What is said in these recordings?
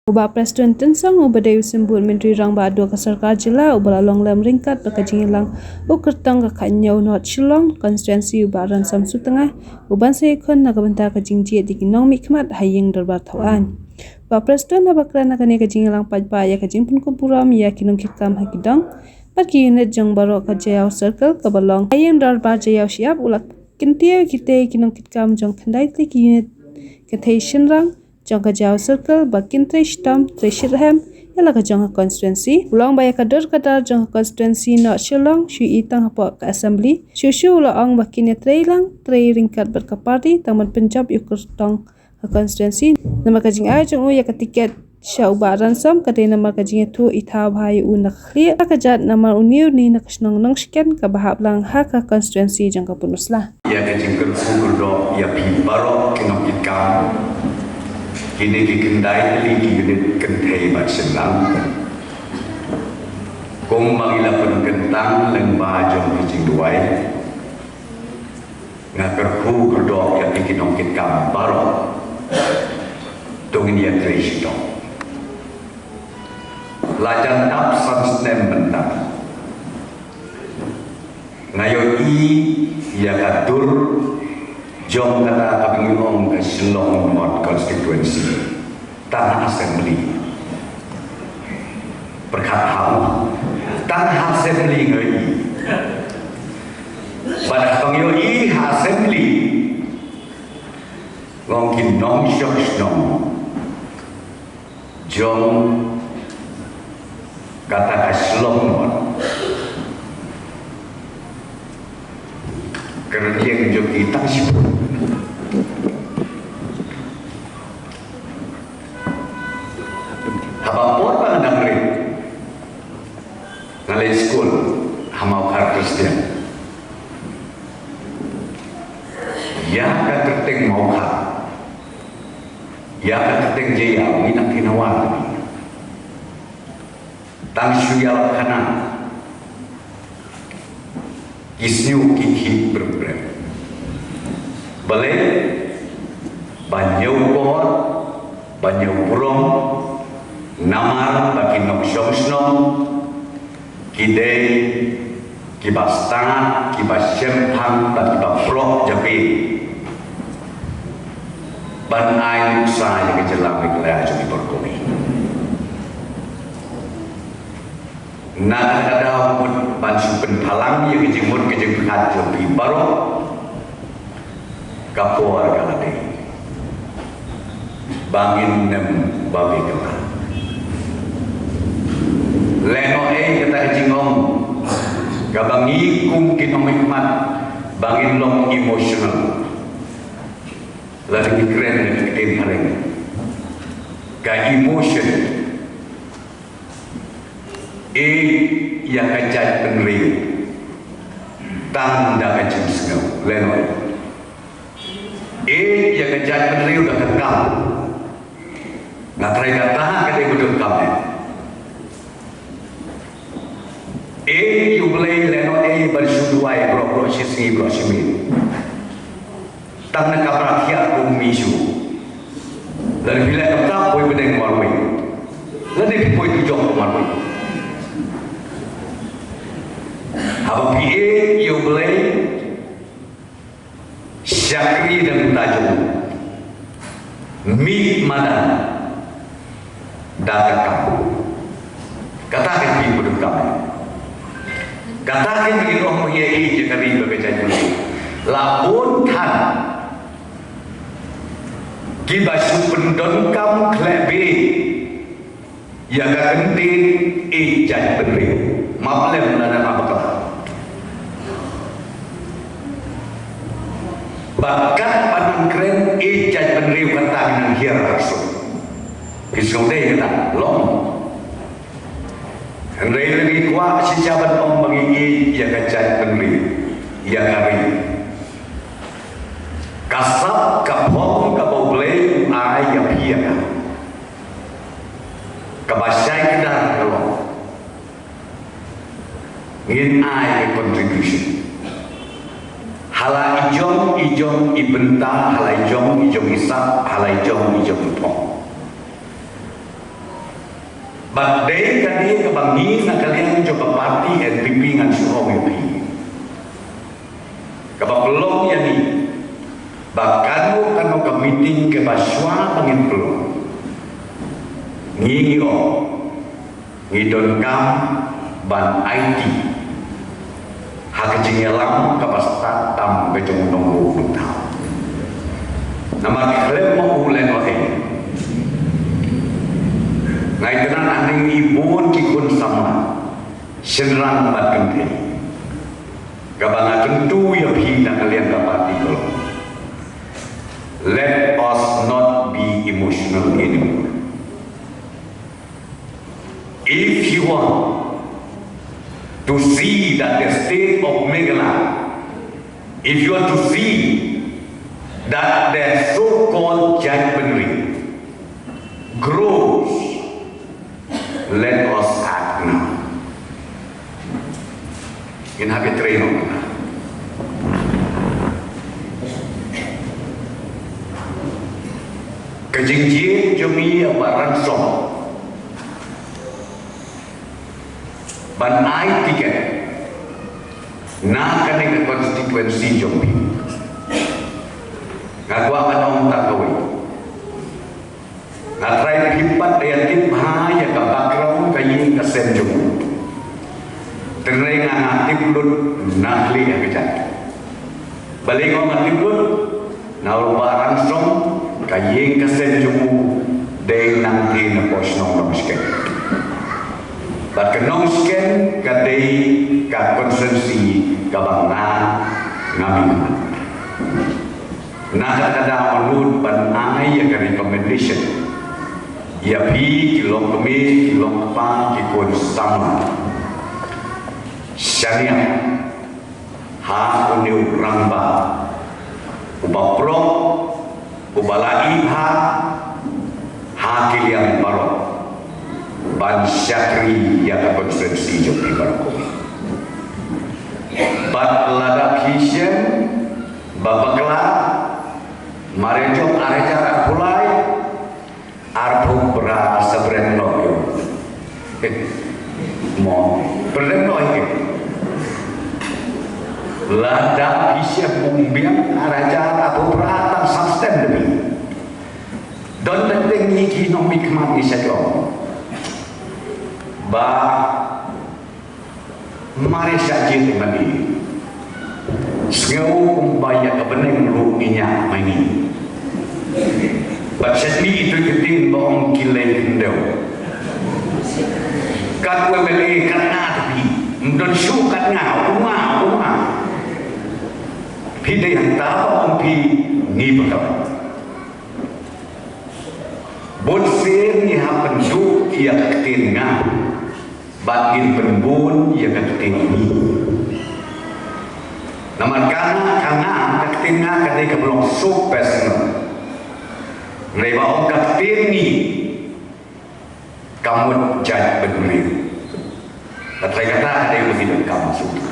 Ubah Presiden Tensang ubadai sembut Menteri Rang Badu ke Sarkar Jila ubah long lam ringkat berkajing lang ukertang ke Kanyau Not Shillong konstituensi ubah Ransam Su Tengah uban sekon nak bentar kajing jiat di Kinong Mikmat haying derbar tauan. Ubah Presiden abakran nak kene kajing lang pajpa ya kajing pun kumpuram ya Kinong Kikam Hakidang bagi unit jang barok ke Jayau Circle ke balong haying derbar Jayau siap ulak kintia kita Kinong Kikam jang kendai klik unit ketai Shinrang jangka Jauh Circle bakin Trishtam Trishirham ialah ke jangka konstituensi ulang bayar kader kadar jangka konstituensi Not Shillong shui tang hapok ke assembly syu ulang bakin trailang ringkat berkaparti taman Punjab yukur tong ke konstituensi nama kajing ai jang ya ketiket sya ubah ransam kadai nama kajing tu ita bahaya nak khli kajat nama uniu ni nak snong nong sken ke bahap lang ha ke konstituensi jangka punuslah ya kajing kerfudo ya pi barok Kinong Kikam kini dikendai lagi unit kentai bersenang kong mangila penkentang lembah jom kicing duai ngakerku kerdok yang Kinong Kikam barok tungin ya Trishtam lajan tap sansnem bentang ngayo i ya katur jom kata kami ngomong ke Shillong North Constituency tanah assembly berkat ham tanah assembly ngai pada kami i assembly ngongkin nong syok nong jom kata ke Shillong North kerana yang joki tak sibuk habapot pa nang rin ngalay school hamaw Kristian ya katerteng mau ka ya katerteng jaya minang kinawan tang syuyal kanan isniu kiki berbrem balik banyau pohon banyau burung namar bagi nok syong kidai kibas tangan kibas syemhang bagi baprok japi ban ain saya kejelang wilayah jumi berkomi nak ada pun bansu penpalang yang kejemur kejemur japi baru kapor kalade bangin nem babi kelah leno kata jingong gabangi kum Kinong Mikmat bangin long emotional lagi keren dan keren hareng ka emotion yang kajat penriu tanda kajat sengau leno yang kajat penriu dah kekal nak try katahan kadai buduk kami yublay leno bersuduai bro sisi bro simi tang nak kaprakia misu dan bila kata boy bedeng marway lagi boy tujong marway apa yublay syakri dan tajuk mi mana datang katakan pi buduk kami katakan begitu orang mengiai jika riba kejadian labun kan kibasu pendon kam klebi yang kentin ijat penri mablem lana mabakal bakat panang keren ijat penri kata minang hierarsu kisong deh kata long Henry lagi kuat si jabat om bagi ia kajat penri ia kari kasap kapong kapoble ay pia kabasay kita kalau ngin ay contribution hala ijong ibenta hala ijong isap hala ijong tong But day kadi kabangi na kalian coba party NPP ngan suong yupi. Kabapelong yani bakano kano ka meeting ke baswa pangin pelong. Ngi o ngidon kam ban IT hakajingelam kapasta tam bejong nonggo nutau. Nama klem mau ulen o ngai tenan aning ibun kikun sama senrang bat kente gabanga tentu ya hina kalian kapati kalau let us not be emotional anymore. If you want to see that the state of Meghalaya, if you want to see that the so-called Jaipanri grows, let us act now. In habit train kejingjing jumi barang som ban ai tiket na kani ke konstituensi jumi ngagwa manong takawin na try pipat ayat tip bahaya ka background kayin ka senjung terenga ngatip lut nakli ya kejat balik ko ngatip lut na barang som kayin ka senjung day nang tin na posnong namisken but kanong sken kadai ka konsensi kabangna ngamin nakakada manun panay ya ka recommendation ya pi kilong kami kilong pa kikon sama syariah ha uniu ramba ubaprok ubalai ha kiliang barok ban syakri ya ka konferensi joki barko bat lada hisyen babakla marejok areja pulai arbu bra sabrenno yo mo brenno iki lada hisyen mumbiang areja abu bra tan substan demi don tenteng iki no mikmat isado ba mari sajin mandi sengau kumbaya kebeneng lu minyak maini baca ni itu ketin baong kilai kendau kat wemele karena tapi mendon su katnya umah pide yang tahu pi ni bakal bonsen ni hapen su ia ketin ngah batin penbun ia ketin ini naman kana ketin ngah kadai keblong su pesno reba om ketin ni kamu jad benulir katrai kata ada yang lebih kamu suka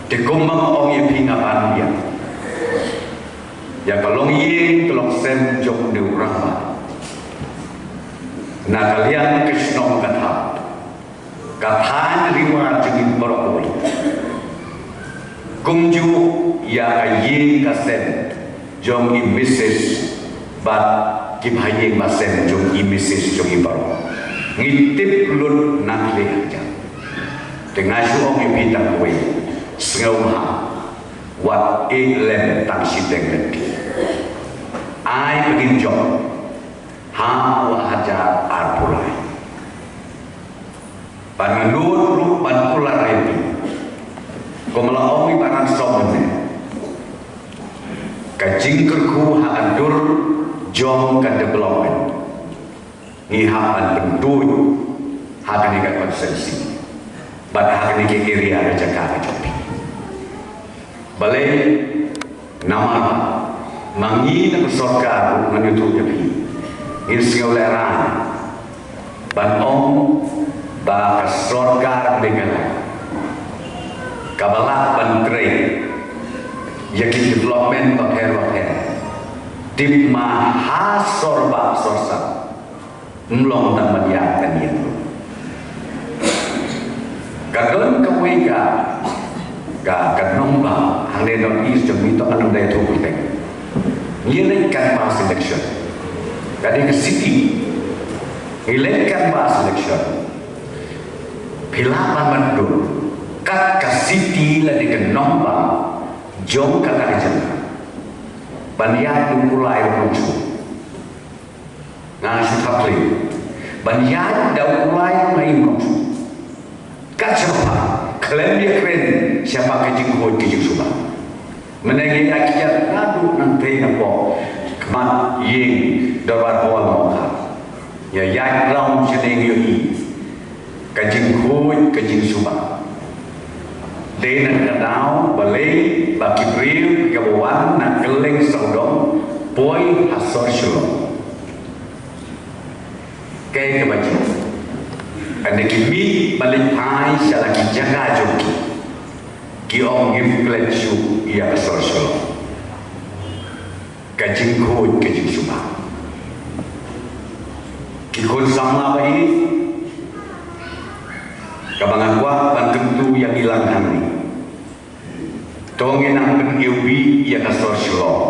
dikumbang om yang pingapan dia ya kalau ingin tolong sem jom di urang na kalian krishnong kathan riwa jengin borokoi kumju ya ayin kasen jom i message bat kim hayin masen jom i message jom i borok ngitip lut nakli aja dengan suong i pitang kue sengauha wat lem tang sideng lagi ai begin job ha wa hajar arpulai pananut lu panpular repi komala omi panan somene kajing kerku ha andur jom ka development ni ha an pendui ha kani ka konsensi bad ha kani ke area ada jaga jopi balai nama mangi na sorkar menuju japi insya Allah ban om ba sorkar dengan kabalak ban train yakin development bakher tim maha sorba sorsa mlong tak melihat kan dia tu kadon kawai ka nong ba hang le dot is jom itu anong daya tu kita ni kan ba selection kadi ke city kan ba selection pilapan mandur kat ka city la di ke nong ba jom kata aja banyak tu mulai muncul ngang sudah play banyak dah mulai main muncul kat siapa klaim dia keren siapa kejing kau kejing suba menangi akhir ngadu nanti nampak kemat ying dapat awal muka ya yang ram sedang yui kejing kau kejing suba dengan kadau balai baki beriu kawan nak keleng saudong poi hasor syulong kaya kebaca ada kimi balik hai salah jaga joki ki ong ngim shu ia hasor syulong kajing kod kajing suma ki kod sama bayi kabangan kuat dan tentu yang hilang hari tongin ang pengiubi ia kasor syulong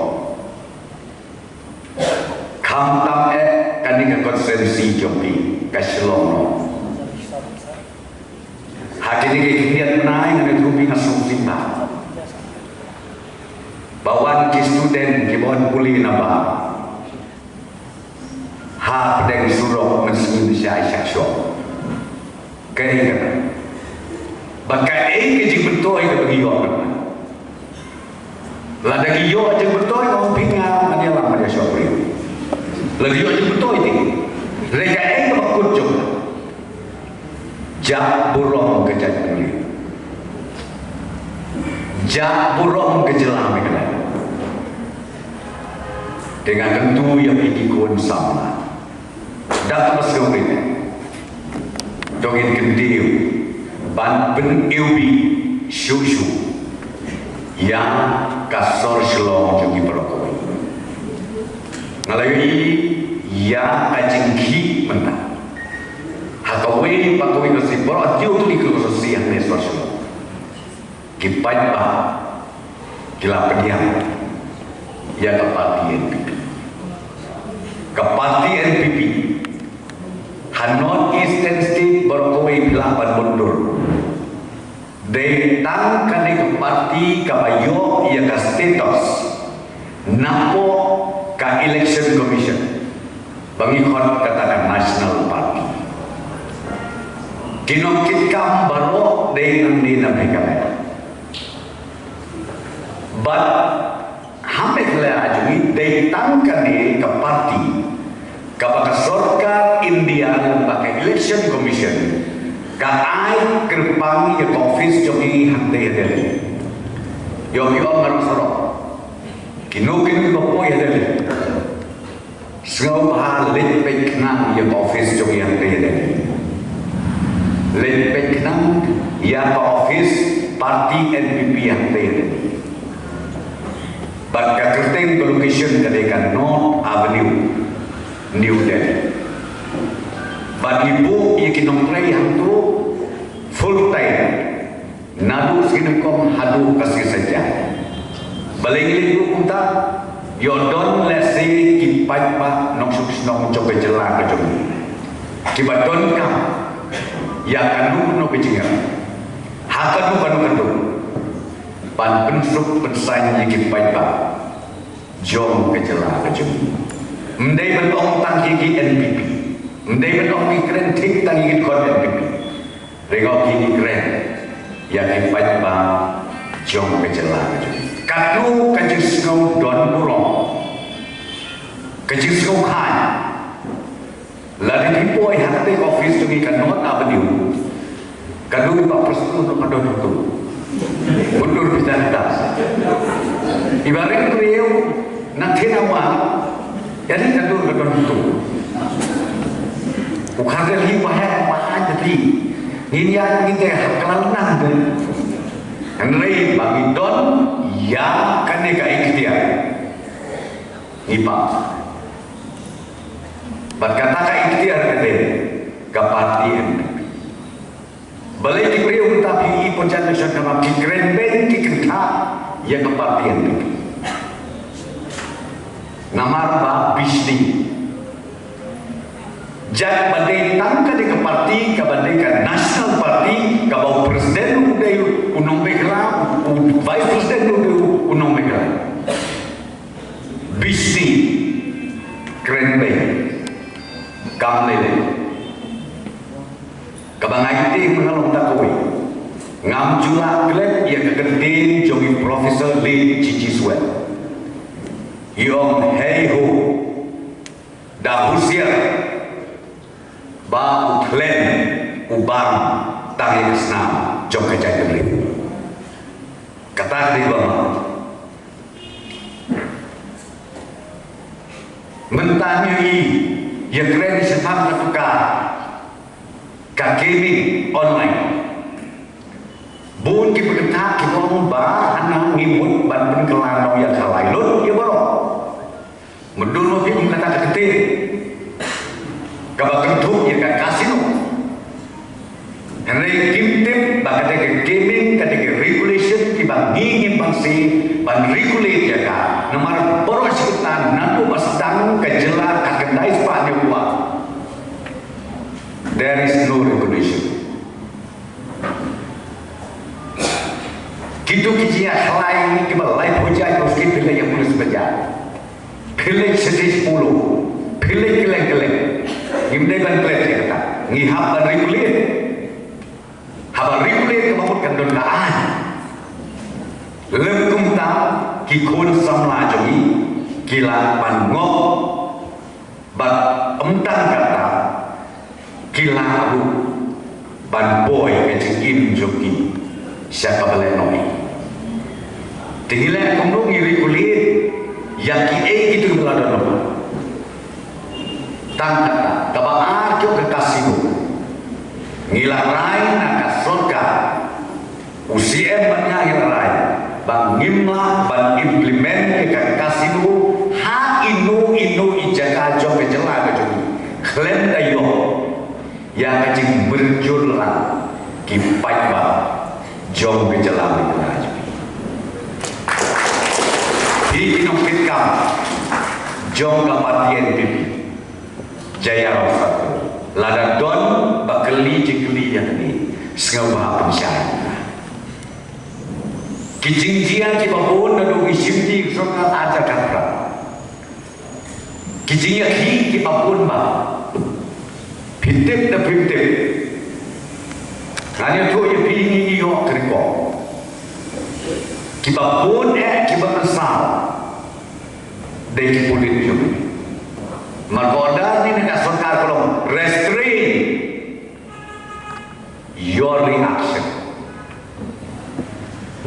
kam tam kaning konsensi jopi kasyulong no hakini kekinian menai ngane trupi ngasung simba bawan ki student ki bon puli naba ha pedeng surok mensin syai syaksyok kaya bakai kejing betul itu bagi yo lah dagi yo aja betul kau pingat ada lah pada syopri lagi yo aja betul itu reka itu makut jom jak burung kejat beli jak burung kejelam dengan tentu yang ikut sama dapat masuk dongin kendiu ban ben ilbi syushu yang kasor syulong jogi berokoi ngalawi ya ajengki menang hakawai pakawai kasi borot tiu tu dikelusosi yang nesor syulong kipat ba kila pediam ya kapati NPP kapati NPP North Eastern State berkoi pilapan mundur. Datang kani parti kabayo ia ka status napo ka election commission. Bangikon katakan national party. Kinokit kam baro dengan dina mereka. But hampir lagi datang kani ka parti kapag sarkar India pakai election commission kaay kerpangi ya office jogi hante hadele yogi om ngaron soro kinukin ko po hadele sngaw bahal lit peknang ya office jogi hante hadele lit peknang ya office parti NPP hante hadele baga kerteng location kadekan North Avenue New Delhi. Bagi ibu yang kinongtray yang tu full time. Nadu sinukom hadu kasih saja. Balingin ibu kunta, yodon lesi kipat pa nong suksnong coba jelang kejung. Kibaton kam, ya kanu no kejingan. Hakanu kanu. Pan pensuk pensanya kipat pa jom kejelang kejung. Mendai bentong tangki ki NPP, mendai bentong ki keren tik tangki ki kon NPP. Rengok ki keren, yang kipat ba jom kejelang. Katu kejisngau don burong, kejisngau khan. Lari dipoi hati office tungi kan North Avenue. Kadu pak perstu untuk kado itu. Mundur bisa tas. Ibarat kriu nanti nama. Jadi tentu betul itu. Bukan lagi banyak jadi. Ini yang kita kenalan dan Henry bagi don yang kan dia ikhtiar. Ipa. Bat kata ka ikhtiar kade ka parti MPP. Balai di beri tapi ipojan nasional nama kikren ben kikentha ya ke parti MPP. Namar ba bisni. Jangan bandai tangka di ke parti, ke bandai ke national parti, ke bau presiden udah unong megala, vice presiden udah unong megala. Bisni keren baik, kamlele. Kabangai itu mengalami takoi. Ngam jula klep ia kegeden jogi Profesor Lee Cici Swell. Yong hei ho, dah usia. Ba utlen ubang tangi kesna jom kejai beli kata di bawah mentanyai ya keren setang ketuka gaming online bun ki berkata ki bawang ba anak ngimut ban penkelan yang kalai lut ya baro medul ki kata kete kabak kentuk ya kan kasino henry kim bakal ke gaming kategori regulation kibang ngingin bangsi ban regulate ya kan nomor poros kita nanti masdang kejelas kakendai sepanya buat there is no regulation kitu kijia halai ini kibang live hujai terus kita yang boleh sebaca pilih sedih 10 pilih keleng-keleng Gimana kan kelihatan kata, ngihap dan regulate, habar regulate kemampuan dondaan, lengkum tak kikun samla jogi, kila pangok, bat emtan kata, kila abu, ban boy kecingin jogi, siapa boleh noi. Tinggilah kemung regulate, yang itu berada nomor. Tangkata kabaan kyo kasino ngilarai na kasoka usiem banyak ngilarai bang ngimla bang implement ke kasino ha inu ijaka jo kejela ke jogi klaim dayo yang kecing berjurla kipai ba jom kejela ke jogi di inong pitkam jom kapatien pipi Jaya Rafat lada don bakeli jekeli yang ini setengah bahap pensyarahan kijingjian kibapun nadu isimji sokat aja kapra kijingnya ki kibapun ba pintip na pintip hanya tu ya pingi iyo keriko kibapun kibapensal dari kipulit juga Markoda ni nak sarkar kolom restrain your reaction.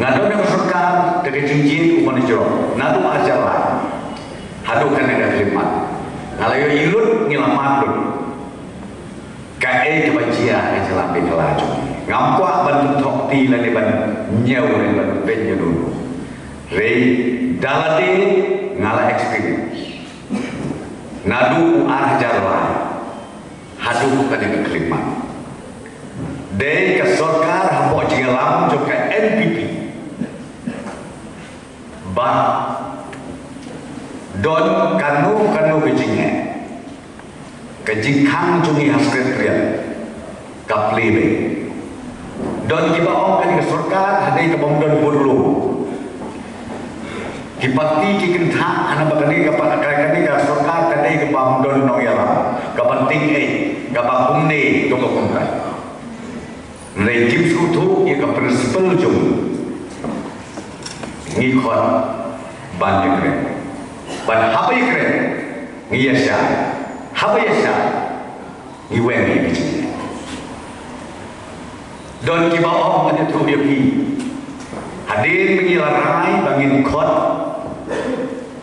Ngado nak sarkar ke jinjin uman jero. Nadu ajarlah. Hadu kan ada khidmat. Ngalayo ilut ngilamat pun. Kae kebajian jelah bekelaju. Ngampua ban tok ti la ni ban nyau ni ban penyo dulu. Rei dalade ngala experience. Nadu arah jarlah hadu kan yang kelima dari ke sarkar hampo jengelam juga NPP ba don kanu kejingnya kejingkang jungi haskret kriat kaplebe don kiba om kan ke sarkar hadai ke bom don burlu kipati kikentha ana bagani kapan kani ka sarkar tadi ke pamdon no yala kapanting kapang umne to ko kontra rejim sutu ye ka principal jum ngi khon ban kre ban habai kre ngi yasha habai yasha ngi wen ngi bichi don ki ba om kan tu ye pi hadir mengilarai bangin khot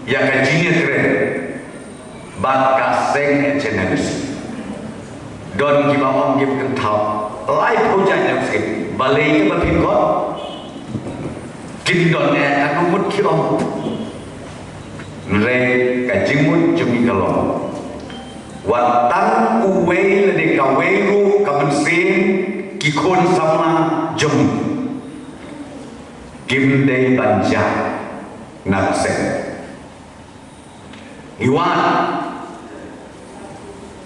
ya kajinya keren bat kaseng channels don ki ba om gip kentau live hujan yang sikit balai ke bapin khot kin don kan mut ki om re kajimut jumi kalong Watan uwe le de kaweru kamansin kikon sama jom gimde banja naksen iwan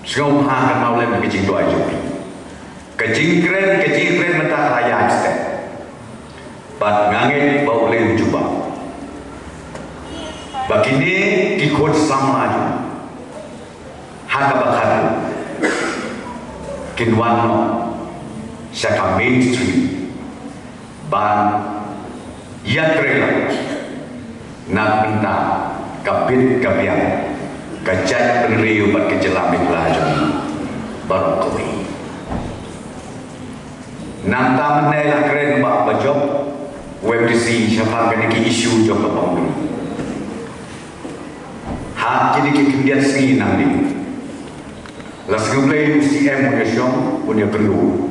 sengau ha mau le kecing doa jom kecing keren mata raya ste bat nganget bau le juba bakini kikon sama jom haka bakatu kinwano syaka mainstream ban yatrela nak minta kabit kabiang kajat peneriu bat kejelamik laju baru kowe nanta menela keren bak bajok WebDC syafar kaniki isu jok kapong hak jadi kekendian sengi nanti Lasgublay CM punya syong punya perlu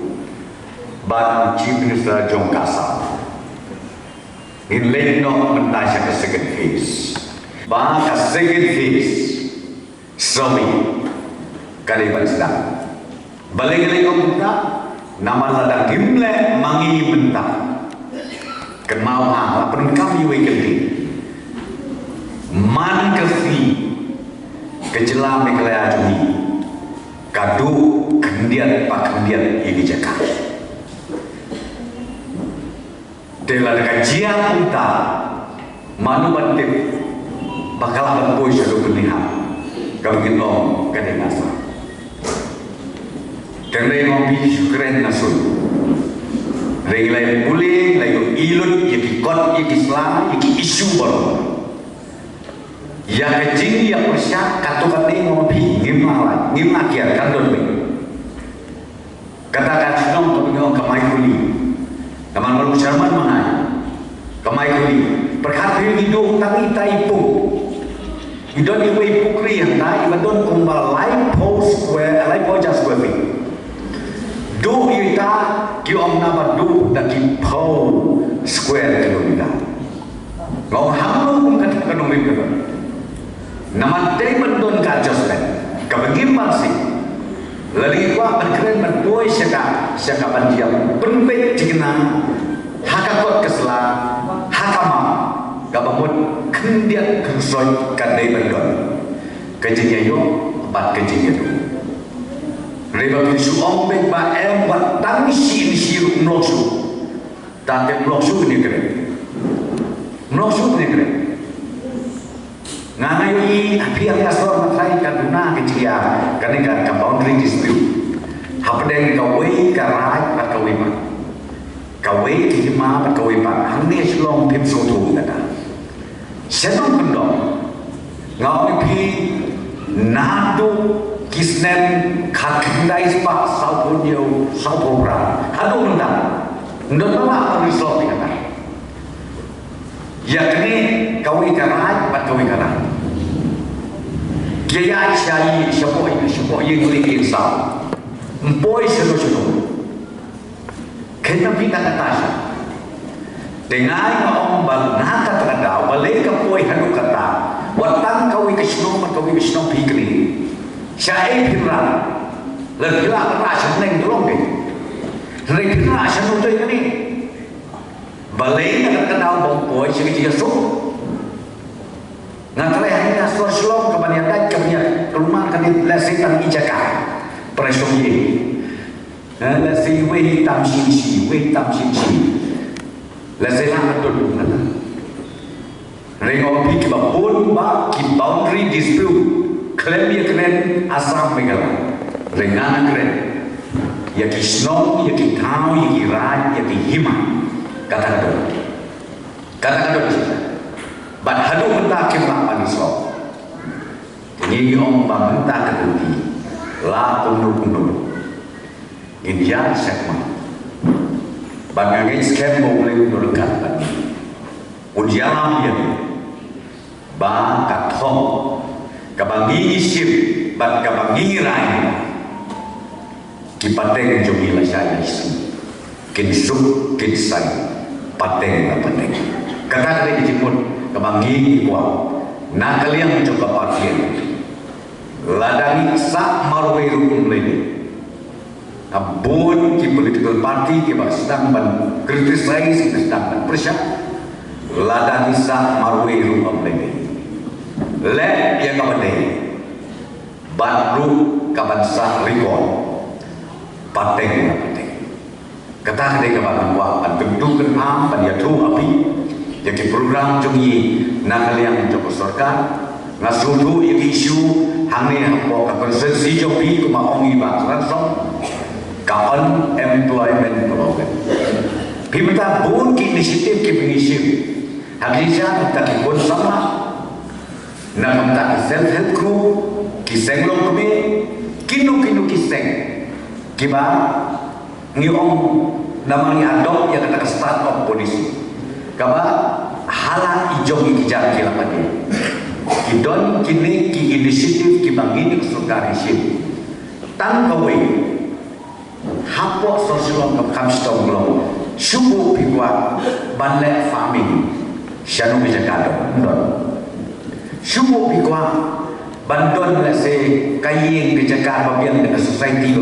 Ban Chief Minister Jong Kasam in late no mentasya ke second phase Ban ke second phase Somi kali sedang balik-balik kau minta nama ladang himle mangi mentah kenal hang lapun kami wikenti man kefi kejelam iklaya juni kadu kendian pak kendian ini jaka telah kajian punta manu bantik bakal berpois satu peniham kami om kadang asa kadang om syukran nasul reglai puling layu ilut yaki kot yaki Islam yaki isu baru ya kecing ya persyak katu-katu ngopi ngimah kiat kandun ni katakan senang tapi ngomong kamai kuli kaman malu syarman mangai kamai kuli perkhati hidup tapi tak ipuk hidup ibu ipuk riang tak ibadon kumbal lain post square lain post square feet do ita ki om nama do dan ki post square kilometer ngau hamlu pun kata nomor itu nama Damon don kajoskan kabagim masih lagi kuah berkeren berdoa syaka banjiam penbek jina hakakot kesela hakama kabamut kendiat kersoy kadai berdon kejinya yo bat kejinya tu reba bisu ombek ba em wat tang si siru nosu tante nosu ni keren nosu ni keren ngangai api yang asal matrai kaduna kecil kan ka boundary dispute hapdeng kawai karai pat kawai ma kawai kima pat kawai pa hangni slong pim so tu kata senong pendong ngau pi nado kisnen khakindai spa saupunyo saupura hadu ndang ndon ma result kata yakni kawai karai pat kawai karai Gaya syari syapoi yang boleh insaf empoi selo-selo kena kita kata dengan om bal naka terada balik kapoi hanu kata watang kawi kesno pikri syai pirang lebila rasa neng tolong deh rek rasa nutu ini balik nak kenal bompoi segi su ngantre hanya suar selong kebanyakan rumah kan di lesitan ijaka presomi lesi wei tam sisi lesilan betul nana rengo pi kibapun ba ki boundary dispute klaim ya keren asam megala rengan keren ya ki snow ya ki tau ya ki raj ya ki hima kata Bat hadu mentah kemak manisok ini om mentah ketuti la punuk India sekma bangangai skem boleh menurunkan bani ujialam dia ba kathong kabangi sip bat kabangi rai kipateng jogi la saya isi kinsuk kinsai pateng kata dia dijemput kebangi kuat nak kalian mencoba pasien ladang sa marwe rum leni abon ki political party ki ba sedang ban criticize ki sedang ban persya lada ni sa marwe rum leni le yang kapane ban ru kaban sa record pateng pateng kata kedai kaban wa ban tentu kan am ban ya tu api jadi program jungi nakaliang joko sarkar ngasudu isu hangne hampo ka konsensi jopi kuma ongi ba ransong ka unemployment program pimta bun ki inisiatif ki pengisip hagisha ta ki kon sama na ta ki self help group ki senglong kami kinu kiseng ki ba ngiong namanya adop yang kata start of polisi kaba hala ijong ikijar kilapani kidon kini ki inisiatif ki bangini surgari ship tang kawe hapo sosial kamstong lo subu pikwa banle farming shanu bijakado ndon subu pikwa bandon le se kayeng bijakar babian dengan society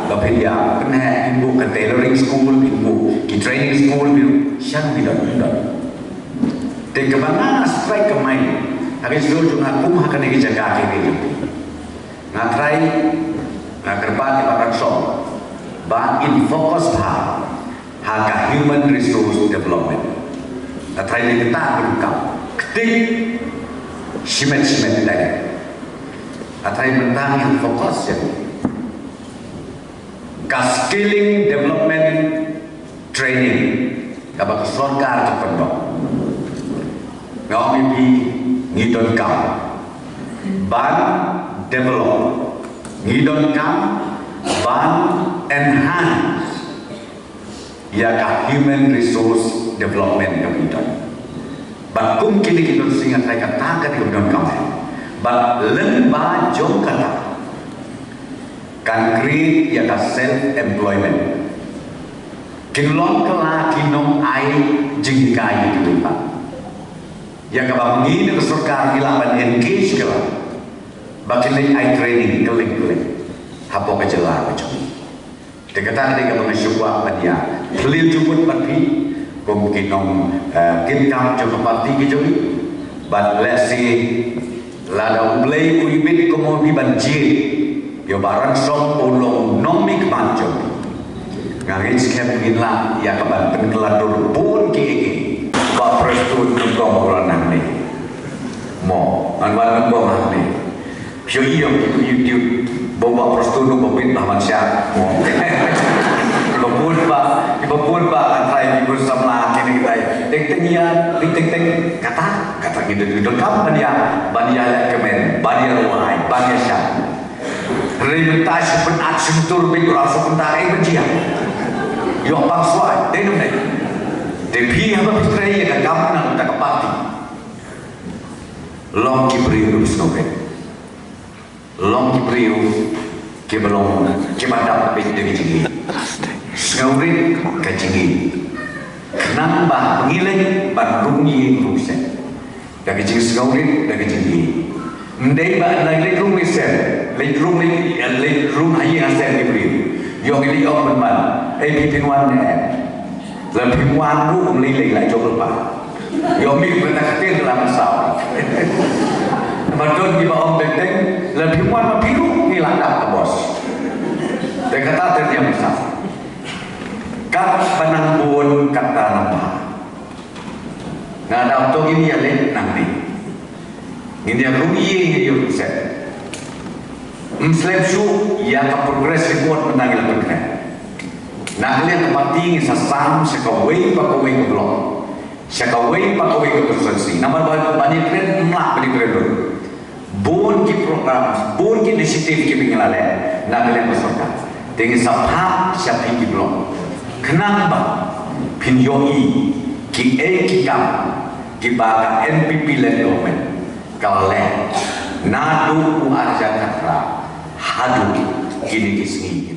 bapedia kena ibu ke tailoring school ibu ki training school biru shanu bidon te kebana strike kemai habis itu juga kum akan dijaga kini ngatrai ngakerbat di bakat song ba in fokus haka human resource development ngatrai di kita berukam ketik simet lagi ngatrai mentang yang fokus ya skilling development training kabak sorkar terpendok ngawami pi ngidon kam ban develop ngidon kam ban enhance ya ka human resource development ngidon ban kum kini ngidon singa sai kata ka ngidon kam ban len ba jong kata kan create ya ka self employment kinlon kala kinong ai jingkai itu pak yang kabang ini ke surga hilang engage kala bakilai ai training keling hapo kejelah macam dekatan dia kabang syukwa padia clear juput pati mungkin kinkam joko pati kejoli but let's see lada play uibit komo bi banjir yo barang song polong nomik manjo ngangis kem ginla ya kabang penggeladur pun ki ba prestun nungkong bulan ni mo anwan nungkong ni syo iyo itu YouTube bawa prestun nungkong bin bahman syak mo ibapun ba antrai ibu samla kini kita ting kata gitu kam bania kemen bania ruai bania syak remitasi penat sentur bin rasa pentai benjia yo bang suai denum ni depi apa pitrai ya kam nang tak pati long kibriu snoke long kibriu ke belum ke madap pe de jingi ngaurit ke jingi nambah ngileng bandungi rusen dari jingi ngaurit dari jingi ndai ba lai rusen lai rum ayi asen kibriu yo ini open man pitinwan ne lebih waru melilai lah coba yomi benar kecil dalam sawah betul di bawah benteng lebih waru biru hilang dah bos dan kata terdiam besar kat penanggun kata nambah nggak ada untuk ini ya leh nanti ini yang rugi yang set Muslim su ya ke progres report menangil berkena nah kalian tempat tinggi sesam sekawai pakawai ke blok sekawai pakawai ke konsensi nama banyak keren emak beri keren bon ki program bon ki inisiatif ki pinggalale nah kalian bersorga dengan sapha siapi ki blok kenapa pinjoi ki ki kam ki baka NPP lendomen kale nadu arja katra hadu kini kisni